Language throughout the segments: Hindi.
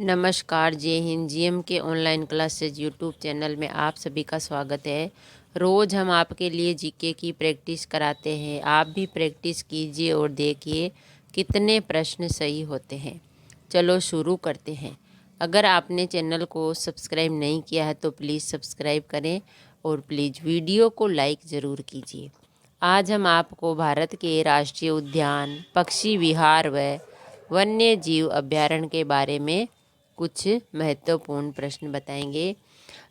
नमस्कार, जय हिंद। जीएम के ऑनलाइन क्लासेज यूट्यूब चैनल में आप सभी का स्वागत है। रोज़ हम आपके लिए जीके की प्रैक्टिस कराते हैं। आप भी प्रैक्टिस कीजिए और देखिए कितने प्रश्न सही होते हैं। चलो शुरू करते हैं। अगर आपने चैनल को सब्सक्राइब नहीं किया है तो प्लीज़ सब्सक्राइब करें और प्लीज़ वीडियो को लाइक ज़रूर कीजिए। आज हम आपको भारत के राष्ट्रीय उद्यान, पक्षी विहार व वन्य जीव अभयारण्य के बारे में कुछ महत्वपूर्ण प्रश्न बताएंगे।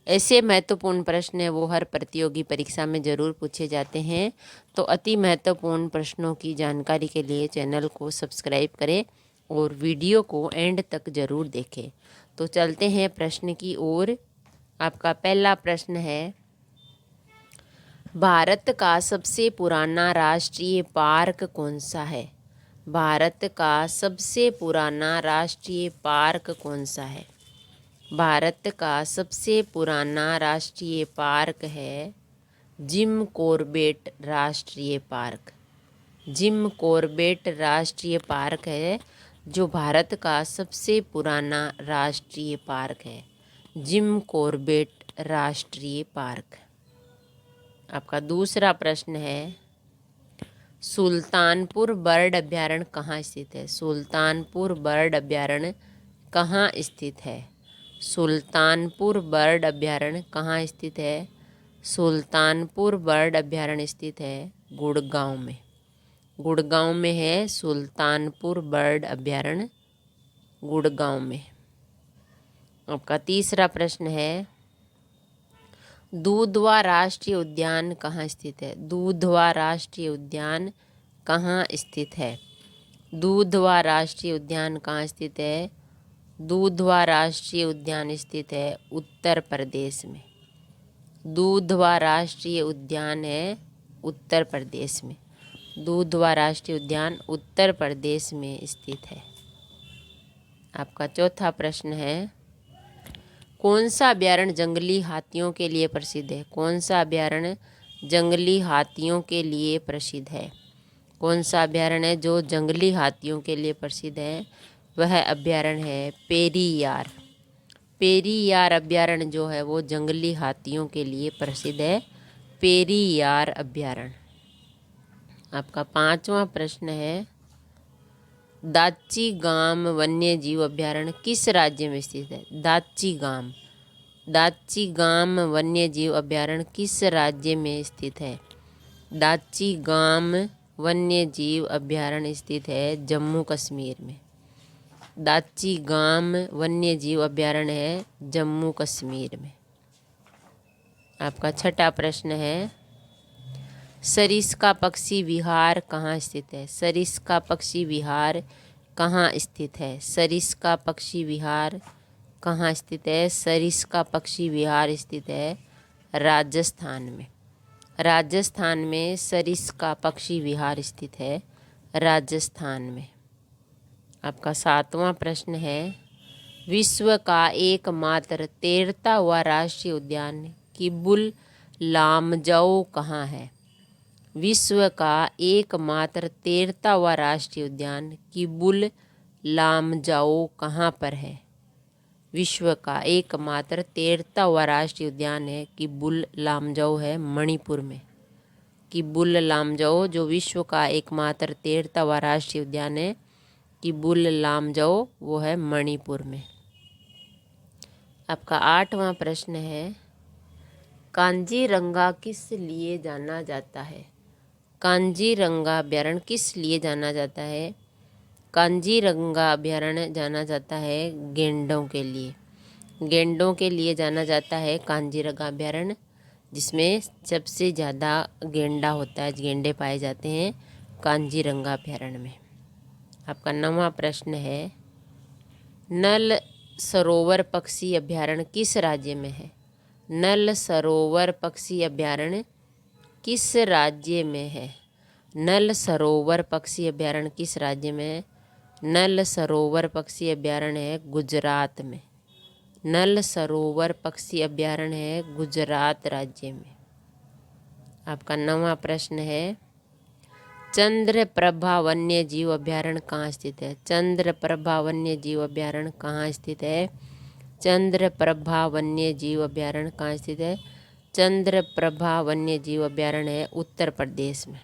ऐसे महत्वपूर्ण प्रश्न हैं वो हर प्रतियोगी परीक्षा में ज़रूर पूछे जाते हैं। तो अति महत्वपूर्ण प्रश्नों की जानकारी के लिए चैनल को सब्सक्राइब करें और वीडियो को एंड तक ज़रूर देखें। तो चलते हैं प्रश्न की ओर। आपका पहला प्रश्न है, भारत का सबसे पुराना राष्ट्रीय पार्क कौन सा है? भारत का सबसे पुराना राष्ट्रीय पार्क कौन सा है? भारत का सबसे पुराना राष्ट्रीय पार्क है जिम कॉर्बेट राष्ट्रीय पार्क। जिम कॉर्बेट राष्ट्रीय पार्क है जो भारत का सबसे पुराना राष्ट्रीय पार्क है। जिम कॉर्बेट राष्ट्रीय पार्क। आपका दूसरा प्रश्न है, सुल्तानपुर बर्ड अभयारण्य कहाँ स्थित है? सुल्तानपुर बर्ड अभयारण्य कहाँ स्थित है? सुल्तानपुर बर्ड अभयारण्य कहाँ स्थित है? सुल्तानपुर बर्ड अभयारण्य स्थित है गुड़गांव में। गुड़गांव में है सुल्तानपुर बर्ड अभयारण्य, गुड़गांव में। आपका तीसरा प्रश्न है, दूधवा राष्ट्रीय उद्यान कहाँ स्थित है? दूधवा राष्ट्रीय उद्यान कहाँ स्थित है? दूधवा राष्ट्रीय उद्यान कहाँ स्थित है? दूधवा राष्ट्रीय उद्यान स्थित है उत्तर प्रदेश में। दूधवा राष्ट्रीय उद्यान है उत्तर प्रदेश में। दूधवा राष्ट्रीय उद्यान उत्तर प्रदेश में स्थित है। आपका चौथा प्रश्न है, कौन सा अभयारण्य जंगली हाथियों के लिए प्रसिद्ध है? कौन सा अभयारण्य जंगली हाथियों के लिए प्रसिद्ध है? कौन सा अभयारण्य है जो जंगली हाथियों के लिए प्रसिद्ध है? वह अभयारण्य है पेरियार। पेरियार अभयारण्य जो है वो जंगली हाथियों के लिए प्रसिद्ध है, पेरियार अभयारण्य। आपका पांचवा प्रश्न है, दाची गाम वन्य जीव अभयारण्य किस राज्य में स्थित है? दाची गाम वन्य जीव अभयारण्य किस राज्य में स्थित है? दाची गाम वन्य जीव अभयारण्य स्थित है जम्मू कश्मीर में। दाची गाम वन्य जीव अभयारण्य है जम्मू कश्मीर में। आपका छठा प्रश्न है, सरिस्का पक्षी विहार कहाँ स्थित है? सरिस्का पक्षी विहार कहाँ स्थित है? सरिस्का पक्षी विहार कहाँ स्थित है? सरिस्का पक्षी विहार स्थित है राजस्थान में। राजस्थान में सरिस्का पक्षी विहार स्थित है, राजस्थान में। आपका सातवां प्रश्न है, विश्व का एकमात्र तैरता हुआ राष्ट्रीय उद्यान किबुल लामजाओ कहाँ है? विश्व का एकमात्र तैरता हुआ राष्ट्रीय उद्यान किबुल लामजाओ कहाँ पर है? विश्व का एकमात्र तैरता हुआ राष्ट्रीय उद्यान है किबुल लामजाओ है मणिपुर में। किबुल लामजाओ जो विश्व का एकमात्र तैरता हुआ राष्ट्रीय उद्यान है किबुल लामजाओ वो है मणिपुर में। आपका आठवां प्रश्न है, कांजीरंगा किस लिए जाना जाता है? कांजीरंगा अभयारण्य किस लिए जाना जाता है? कांजीरंगा अभयारण्य जाना जाता है गेंडों के लिए। गेंडों के लिए जाना जाता है कांजीरंगा अभयारण्य, जिसमें सबसे ज़्यादा गेंडा होता है, गेंडे पाए जाते हैं कांजीरंगा अभयारण्य में। आपका नौवां प्रश्न है, नल सरोवर पक्षी अभयारण्य किस राज्य में है? नल सरोवर पक्षी अभयारण्य किस राज्य में है? नल सरोवर पक्षी अभयारण्य किस राज्य में है? नल सरोवर पक्षी अभयारण्य है गुजरात में। नल सरोवर पक्षी अभयारण्य है गुजरात राज्य में। आपका नौवां प्रश्न है, चंद्रप्रभा वन्य जीव अभ्यारण्य कहाँ स्थित है? चंद्रप्रभा वन्य जीव अभ्यारण्य कहाँ स्थित है? चंद्रप्रभा वन्य जीव अभ्यारण्य कहाँ स्थित है? चंद्रप्रभा वन्य जीव अभ्यारण्य है उत्तर प्रदेश में।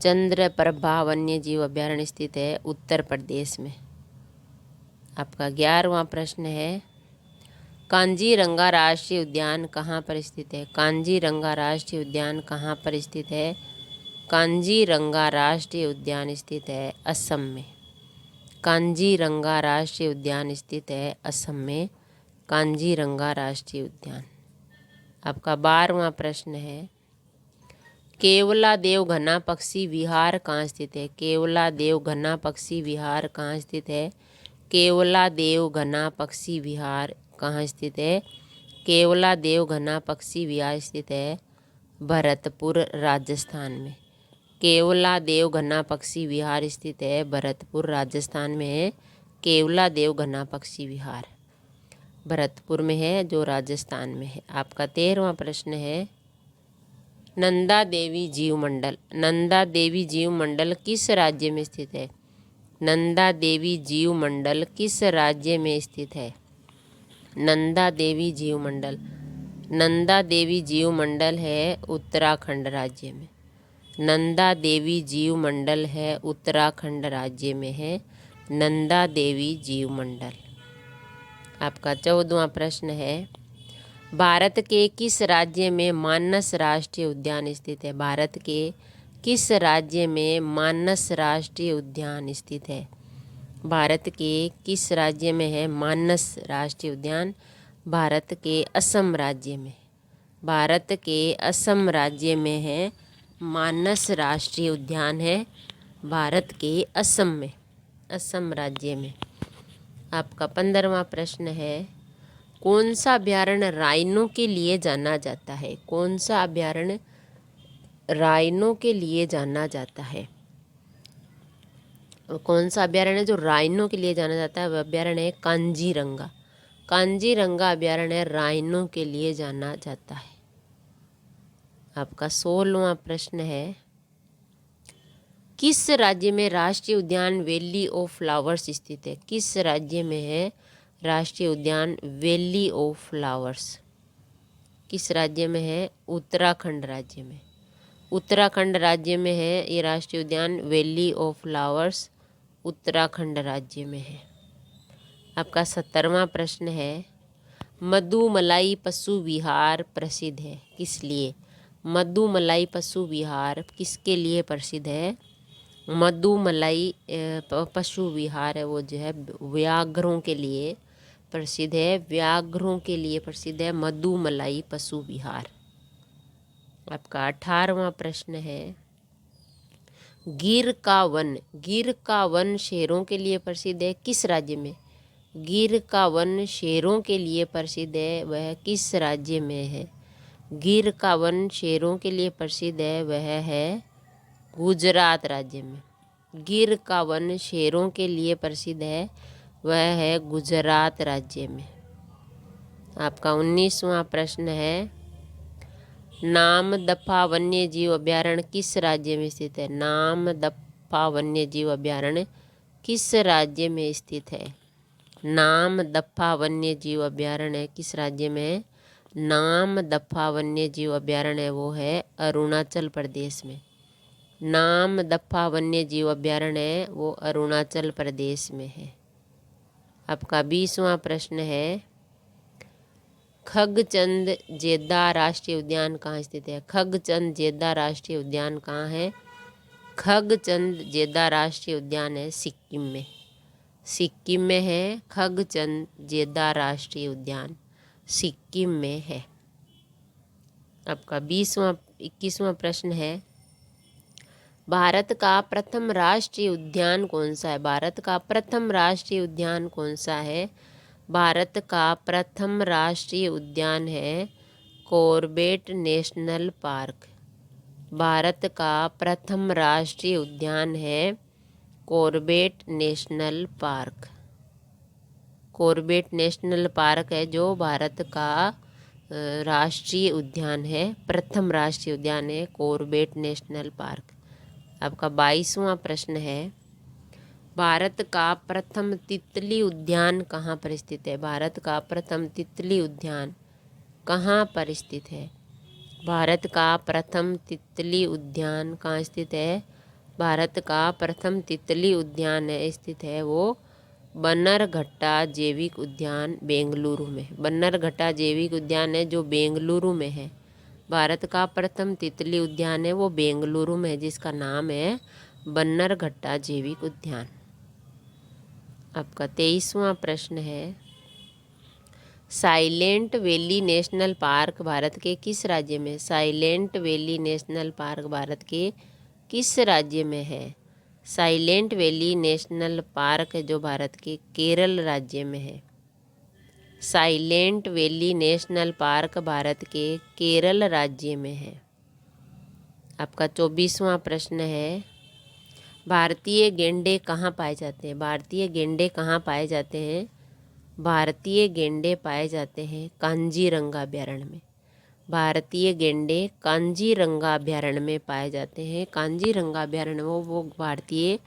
चंद्रप्रभा वन्य जीव अभ्यारण्य स्थित है उत्तर प्रदेश में। आपका 11वां प्रश्न है, कांजीरंगा राष्ट्रीय उद्यान कहाँ पर स्थित है? कांजीरंगा राष्ट्रीय उद्यान कहाँ पर स्थित है? कांजीरंगा राष्ट्रीय उद्यान स्थित है असम में। कांजीरंगा राष्ट्रीय उद्यान स्थित है असम में। कांजीरंगा राष्ट्रीय उद्यान। आपका 12वां प्रश्न है, केवलादेव घना पक्षी विहार कहाँ स्थित है? केवलादेव घना पक्षी विहार कहाँ स्थित है? केवलादेव घना पक्षी विहार कहाँ स्थित है? केवलादेव घना पक्षी विहार स्थित है भरतपुर राजस्थान में। केवलादेव घना पक्षी विहार स्थित है भरतपुर राजस्थान में है। केवलादेव घना पक्षी विहार भरतपुर में है जो राजस्थान में है। आपका 13वां प्रश्न है, नंदा देवी जीव मंडल। नंदा देवी जीव मंडल किस राज्य में स्थित है? नंदा देवी जीव मंडल किस राज्य में स्थित है? नंदा देवी जीव मंडल। नंदा देवी जीव मंडल है उत्तराखंड राज्य में। नंदा देवी जीव मंडल है उत्तराखंड राज्य में है। नंदा देवी जीव मंडल। आपका 14वां प्रश्न है, भारत के किस राज्य में मानस राष्ट्रीय उद्यान स्थित है? भारत के किस राज्य में मानस राष्ट्रीय उद्यान स्थित है? भारत के किस राज्य में है मानस राष्ट्रीय उद्यान? भारत के असम राज्य में। भारत के असम राज्य में है मानस राष्ट्रीय उद्यान है भारत के असम में, असम राज्य में। आपका 15वां प्रश्न है, कौन सा अभ्यारण्य राइनो के लिए जाना जाता है? कौन सा अभ्यारण्य राइनो के लिए जाना जाता है? कौन सा अभ्यारण्य जो राइनो के लिए जाना जाता है वह अभ्यारण्य है कांजीरंगा। कांजीरंगा अभ्यारण्य राइनो के लिए जाना जाता है। आपका 16वां प्रश्न है, किस राज्य में राष्ट्रीय उद्यान वैली ऑफ फ्लावर्स स्थित है? किस राज्य में है राष्ट्रीय उद्यान वैली ऑफ फ्लावर्स? किस राज्य में है? उत्तराखंड राज्य में। उत्तराखंड राज्य में है ये राष्ट्रीय उद्यान वैली ऑफ फ्लावर्स, उत्तराखंड राज्य में है। आपका 17वां प्रश्न है, मधुमलाई पशु विहार प्रसिद्ध है किस लिए? मधुमलाई पशु विहार किसके लिए प्रसिद्ध है? मधुमलाई पशु विहार है वो जो है व्याघ्रों के लिए प्रसिद्ध है। व्याघ्रों के लिए प्रसिद्ध है मधुमलाई पशु विहार। आपका 18वां प्रश्न है, गिर का वन शेरों के लिए प्रसिद्ध है किस राज्य में? गिर का वन शेरों के लिए प्रसिद्ध है वह किस राज्य में है? गिर का वन शेरों के लिए प्रसिद्ध है वह है गुजरात राज्य में। गिर का वन शेरों के लिए प्रसिद्ध है वह है गुजरात राज्य में। आपका 19वां प्रश्न है, नामदफा वन्य जीव अभ्यारण्य किस राज्य में स्थित है? नामदफा वन्य जीव अभ्यारण्य किस राज्य में स्थित है? नामदफा वन्य जीव अभ्यारण्य किस राज्य में है? नामदफा वन्य जीव अभ्यारण्य वो है अरुणाचल प्रदेश में। नामदफा वन्य जीव अभ्यारण्य वो अरुणाचल प्रदेश में है। आपका 20वां प्रश्न है, खगचंद जेद्दा राष्ट्रीय उद्यान कहाँ स्थित है? खगचंद जेद्दा राष्ट्रीय उद्यान कहाँ है? खगचंद जेद्दा राष्ट्रीय उद्यान है सिक्किम में। सिक्किम में है खगचंद जेद्दा राष्ट्रीय उद्यान, सिक्किम में है। आपका 21वां प्रश्न है, भारत का प्रथम राष्ट्रीय उद्यान कौन सा है? भारत का प्रथम राष्ट्रीय उद्यान कौन सा है? भारत का प्रथम राष्ट्रीय उद्यान है कॉर्बेट नेशनल पार्क। भारत का प्रथम राष्ट्रीय उद्यान है Corbett national park. Corbett national park है जो भारत का राष्ट्रीय उद्यान है, प्रथम राष्ट्रीय उद्यान है कॉर्बेट नेशनल पार्क। आपका 22वां प्रश्न है, भारत का प्रथम तितली उद्यान कहाँ पर स्थित है? भारत का प्रथम तितली उद्यान कहाँ पर स्थित है? भारत का प्रथम तितली उद्यान कहाँ स्थित है? भारत का प्रथम तितली उद्यान स्थित है वो बन्नरघट्टा जैविक उद्यान बेंगलुरु में। बन्नरघट्टा जैविक उद्यान है जो बेंगलुरु में है। भारत का प्रथम तितली उद्यान है वो बेंगलुरु में है, जिसका नाम है बन्नरघट्टा जैविक उद्यान। आपका 23वां प्रश्न है, silent valley national park Bharat के किस राज्य में? Silent valley national park Bharat के किस राज्य में है? साइलेंट वैली नेशनल पार्क जो भारत के केरल राज्य में है। Silent valley national park Bharat के केरल राज्य में है। आपका 24वां प्रश्न है, भारतीय गैंडे कहाँ पाए जाते हैं? भारतीय गैंडे कहाँ पाए जाते हैं? भारतीय गैंडे पाए जाते हैं कांजीरंगा अभयारण्य में। भारतीय गैंडे कांजीरंगा अभयारण्य में पाए जाते हैं। कांजीरंगा अभयारण्य वो भारतीय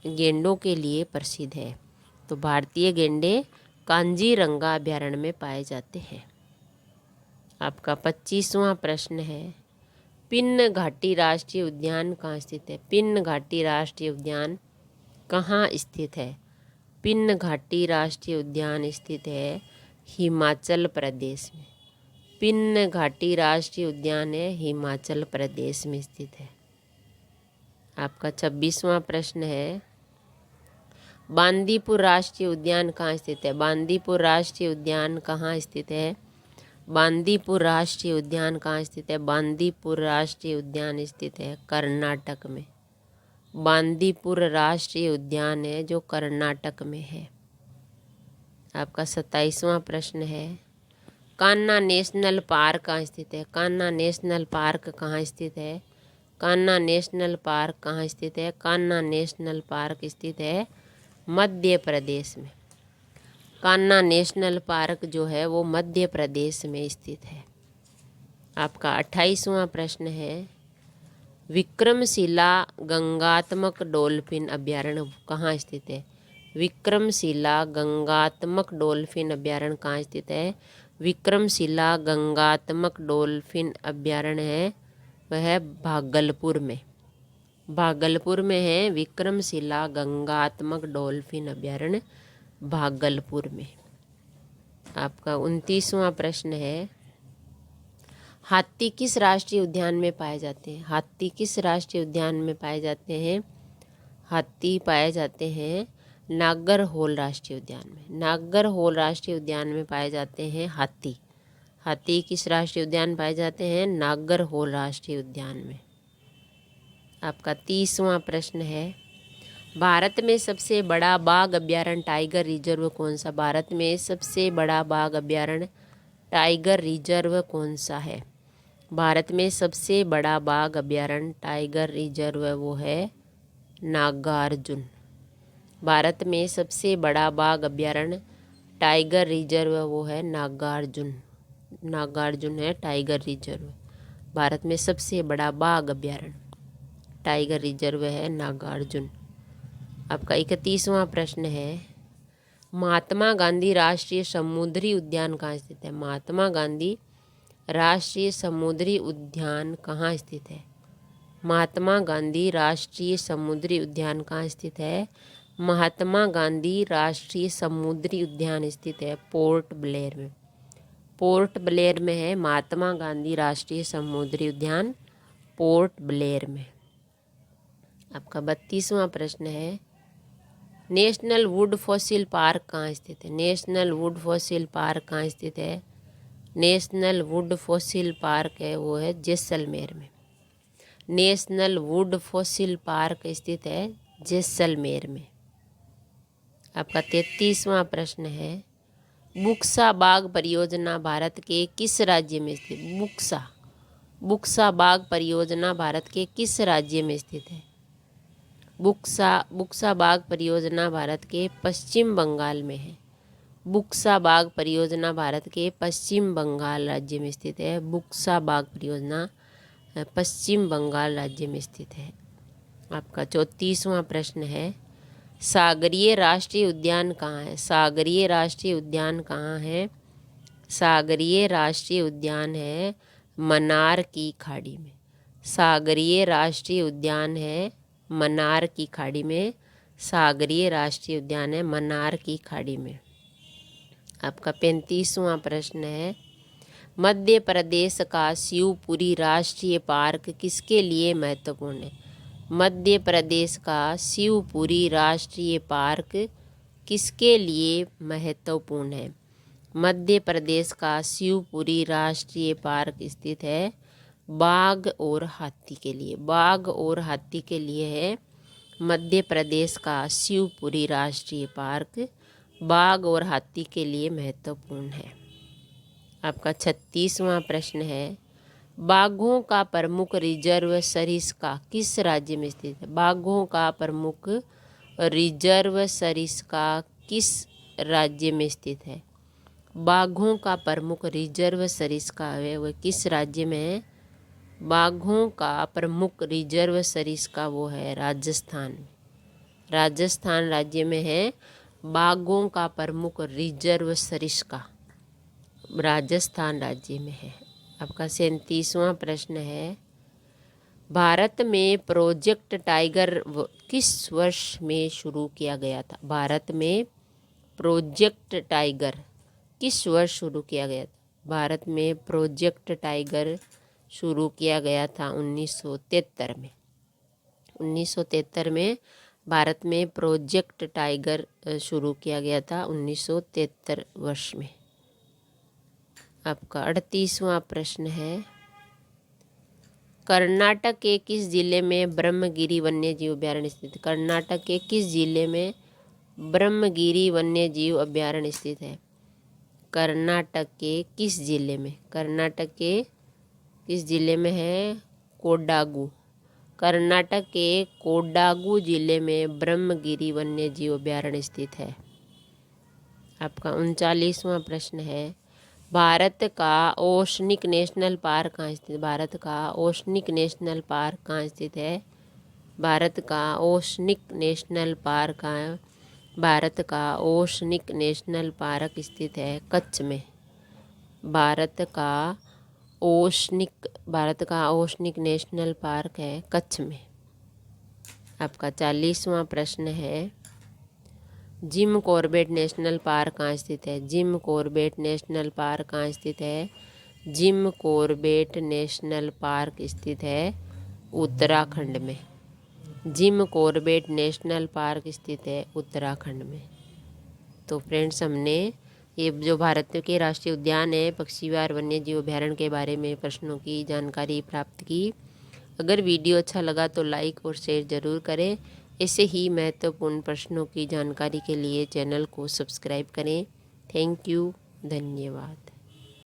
गैंडों के लिए प्रसिद्ध है। तो भारतीय गैंडे कांजीरंगा अभयारण्य में पाए जाते हैं। आपका 25वां प्रश्न है, पिन्न घाटी राष्ट्रीय उद्यान कहाँ स्थित है? पिन्न घाटी राष्ट्रीय उद्यान कहाँ स्थित है? पिन्न घाटी राष्ट्रीय उद्यान स्थित है हिमाचल प्रदेश में। पिन्न घाटी राष्ट्रीय उद्यान है हिमाचल प्रदेश में स्थित है। आपका 26वां प्रश्न है, बांदीपुर राष्ट्रीय उद्यान कहाँ स्थित है? बांदीपुर राष्ट्रीय उद्यान कहाँ स्थित है? बांदीपुर राष्ट्रीय उद्यान कहाँ स्थित है? बांदीपुर राष्ट्रीय उद्यान स्थित है कर्नाटक में। बांदीपुर राष्ट्रीय उद्यान है जो कर्नाटक में है। आपका 27वां प्रश्न है, कान्हा नेशनल पार्क कहाँ स्थित है? कान्हा नेशनल पार्क कहाँ स्थित है? कान्हा नेशनल पार्क कहाँ स्थित है? कान्हा नेशनल पार्क स्थित है मध्य प्रदेश में। कान्हा नेशनल पार्क जो है वो मध्य प्रदेश में स्थित है। आपका 28वां प्रश्न है, विक्रमशिला गंगात्मक डॉल्फिन अभयारण्य कहाँ स्थित है? विक्रमशिला गंगात्मक डॉल्फिन अभयारण्य कहाँ स्थित है? विक्रमशिला गंगात्मक डॉल्फिन अभयारण्य है वह भागलपुर में। भागलपुर में है विक्रमशिला गंगात्मक डॉल्फिन अभयारण्य भागलपुर में। आपका 29वां प्रश्न है, हाथी किस राष्ट्रीय उद्यान में पाए जाते हैं? हाथी किस राष्ट्रीय उद्यान में पाए जाते हैं? हाथी पाए जाते हैं नागरहोल राष्ट्रीय उद्यान में। नागरहोल राष्ट्रीय उद्यान में पाए जाते हैं हाथी। हाथी किस राष्ट्रीय उद्यान पाए जाते हैं? नागरहोल राष्ट्रीय उद्यान में। आपका 30वां प्रश्न है, भारत में सबसे बड़ा बाघ अभयारण्य टाइगर रिजर्व कौन सा? भारत में सबसे बड़ा बाघ अभयारण्य टाइगर रिजर्व कौन सा है? भारत में सबसे बड़ा बाघ अभयारण्य टाइगर रिजर्व वो है नागार्जुन। भारत में सबसे बड़ा बाघ अभयारण्य टाइगर रिजर्व वो है नागार्जुन। नागार्जुन है टाइगर रिजर्व। भारत में सबसे बड़ा बाघ अभयारण्य टाइगर रिजर्व है नागार्जुन। आपका 31वां प्रश्न है, महात्मा गांधी राष्ट्रीय समुद्री उद्यान कहाँ स्थित है? महात्मा गांधी राष्ट्रीय समुद्री उद्यान कहाँ स्थित है? महात्मा गांधी राष्ट्रीय समुद्री उद्यान कहाँ स्थित है? महात्मा गांधी राष्ट्रीय समुद्री उद्यान स्थित है पोर्ट ब्लेयर में। पोर्ट ब्लेयर में है महात्मा गांधी राष्ट्रीय समुद्री उद्यान पोर्ट ब्लेयर में। आपका 32वां प्रश्न है, नेशनल वुड फॉसिल पार्क कहाँ स्थित है? नेशनल वुड फॉसिल पार्क कहाँ स्थित है? नेशनल वुड फॉसिल पार्क है वो है जैसलमेर में। नेशनल वुड फॉसिल पार्क स्थित है जैसलमेर में। आपका 33वां प्रश्न है, बुक्सा बाघ परियोजना भारत के किस राज्य में स्थित? बुक्सा बाघ परियोजना भारत के किस राज्य में स्थित है? बुक्सा बाघ परियोजना भारत के पश्चिम बंगाल में है। बुक्सा बाघ परियोजना भारत के पश्चिम बंगाल राज्य में स्थित है। बुक्सा बाघ परियोजना पश्चिम बंगाल राज्य में स्थित है। आपका 34वां प्रश्न है, सागरीय राष्ट्रीय उद्यान कहाँ है? सागरीय राष्ट्रीय उद्यान कहाँ है? सागरीय राष्ट्रीय उद्यान है मन्नार की खाड़ी में। सागरीय राष्ट्रीय उद्यान है मन्नार की खाड़ी में। सागरीय राष्ट्रीय उद्यान है मन्नार की खाड़ी में। आपका 35वां प्रश्न है, मध्य प्रदेश का शिवपुरी राष्ट्रीय पार्क किसके लिए महत्वपूर्ण है? मध्य प्रदेश का शिवपुरी राष्ट्रीय पार्क किसके लिए महत्वपूर्ण है? मध्य प्रदेश का शिवपुरी राष्ट्रीय पार्क स्थित है बाघ और हाथी के लिए। बाघ और हाथी के लिए है मध्य प्रदेश का शिवपुरी राष्ट्रीय पार्क, बाघ और हाथी के लिए महत्वपूर्ण है। आपका 36वां प्रश्न है, बाघों का प्रमुख रिजर्व सरिस्का किस राज्य में स्थित है? बाघों का प्रमुख रिजर्व सरिस्का किस राज्य में स्थित है? बाघों का प्रमुख रिजर्व सरिस्का है वह किस राज्य में है? बाघों का प्रमुख रिजर्व सरिस्का वो है राजस्थान। राजस्थान राज्य में है बाघों का प्रमुख रिजर्व सरिस्का, राजस्थान राज्य में है। आपका 37वां प्रश्न है, भारत में प्रोजेक्ट टाइगर किस वर्ष में शुरू किया गया था? भारत में प्रोजेक्ट टाइगर किस वर्ष शुरू किया गया था? भारत में प्रोजेक्ट टाइगर शुरू किया गया था 1973 में। 1973 में भारत में प्रोजेक्ट टाइगर शुरू किया गया था 1973 वर्ष में। आपका 38वां प्रश्न है, कर्नाटक के किस जिले में ब्रह्मगिरी वन्यजीव अभयारण्य स्थित है? कर्नाटक के किस जिले में ब्रह्मगिरी वन्यजीव अभयारण्य स्थित है? कर्नाटक के किस जिले में? कर्नाटक के किस जिले में है? कोडागू। कर्नाटक के कोडागू जिले में ब्रह्मगिरी वन्यजीव अभयारण्य स्थित है। आपका 39वां प्रश्न है, भारत का ओशनिक नेशनल पार्क कहाँ स्थित है? भारत का ओशनिक नेशनल पार्क कहाँ स्थित है? भारत का ओशनिक नेशनल पार्क कहाँ है? भारत का ओशनिक नेशनल पार्क स्थित है कच्छ में। भारत का ओशनिक नेशनल पार्क है कच्छ में। आपका 40वां प्रश्न है, जिम कॉर्बेट नेशनल पार्क कहाँ स्थित है? जिम कॉर्बेट नेशनल पार्क कहाँ स्थित है? जिम कॉर्बेट नेशनल पार्क स्थित है उत्तराखंड में। जिम कॉर्बेट नेशनल पार्क स्थित है उत्तराखंड में। तो फ्रेंड्स, हमने ये जो भारत के राष्ट्रीय उद्यान है पक्षीवार वन्यजीव अभयारण्य के बारे में प्रश्नों की जानकारी प्राप्त की। अगर वीडियो अच्छा लगा तो लाइक और शेयर ज़रूर करें। ऐसे ही महत्वपूर्ण प्रश्नों की जानकारी के लिए चैनल को सब्सक्राइब करें। थैंक यू, धन्यवाद।